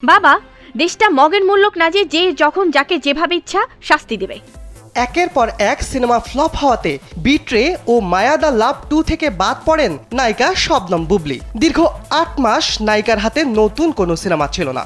বাবা, দেশটা মগের মূল্যক না যে যখন যাকে যেভাবে ইচ্ছা শাস্তি দেবে। একের পর এক সিনেমা ফ্লপ হওয়াতে বিট্রে ও মায়া দ্য লাভ 2 থেকে বাদ পড়েন নায়িকা শবনম বুবলি। দীর্ঘ ৮ মাস নায়িকার হাতে নতুন কোনো সিনেমা ছিল না।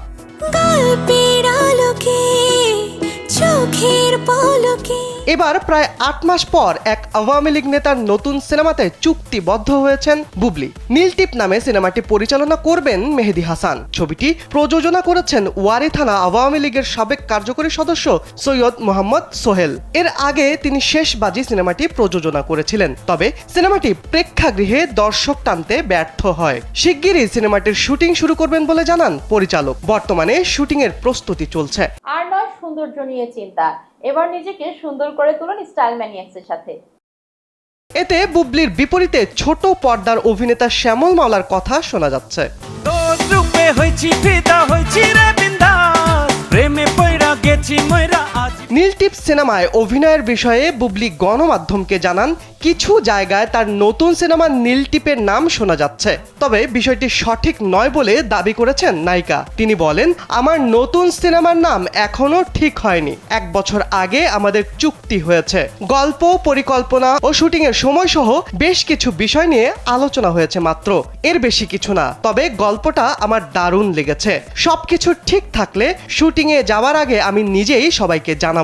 এবার প্রায় ৮ মাস পর এক আওয়ামী লীগ নেতার নতুন সিনেমাতে চুক্তিবদ্ধ হয়েছেন বুবলি। নীলটিপ নামে সিনেমাটি পরিচালনা করবেন মেহেদী হাসান। ছবিটি প্রযোজনা করেছেন ওয়ারী থানা আওয়ামী লীগের সাবেক কার্যকরী সদস্য সৈয়দ মোহাম্মদ সোহেল। এর আগে তিনি শেষবাজি সিনেমাটি প্রযোজনা করেছিলেন, তবে সিনেমাটি প্রেক্ষাগৃহে দর্শক টানতে ব্যর্থ হয়। শিগগিরই সিনেমাটির শুটিং শুরু করবেন বলে জানান পরিচালক। বর্তমানে শুটিং এর প্রস্তুতি চলছে। আর নয় সৌন্দর্য নিয়ে চিন্তা, এবার নিজেকে সুন্দর করে তুলুন স্টাইল ম্যানিয়াক্সের সাথে। এতে বুবলির বিপরীতে ছোট পর্দার অভিনেতা শ্যামল মাওলার কথা শোনা যাচ্ছে। নীলটিপ সিনেমায় অভিনয়ের বিষয়ে বুবলি গণমাধ্যমকে জানান, কিছু জায়গায় তার নতুন সিনেমা নীলটিপের নাম শোনা যাচ্ছে, তবে বিষয়টি সঠিক নয় বলে দাবি করেছেন নায়িকা। তিনি বলেন, আমার নতুন সিনেমার নাম এখনো ঠিক হয়নি। ১ বছর আগে আমাদের চুক্তি হয়েছে। গল্প, পরিকল্পনা ও শুটিং এর সময় সহ বেশ কিছু বিষয় নিয়ে আলোচনা হয়েছে মাত্র, এর বেশি কিছু না। তবে গল্পটা আমার দারুণ লেগেছে। সবকিছু ঠিক থাকলে শুটিং এ যাওয়ার আগে আমি নিজেই সবাইকে জানাবো।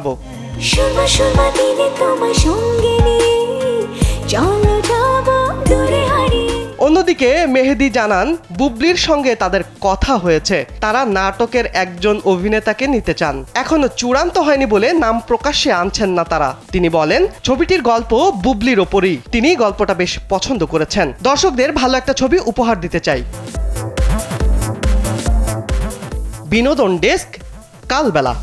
অন্যদিকে মেহেদী জানান, বুবলির সঙ্গে তাদের কথা হয়েছে। তারা নাটকের একজন অভিনেতাকে নিতে চান। এখনো চূড়ান্ত হয়নি বলে নাম প্রকাশ্যে আনছেন না তারা। তিনি বলেন, ছবিটির গল্প বুবলির ওপরই। তিনি গল্পটা বেশ পছন্দ করেছেন। দর্শকদের ভালো একটা ছবি উপহার দিতে চাই। বিনোদন ডেস্ক, কালবেলা।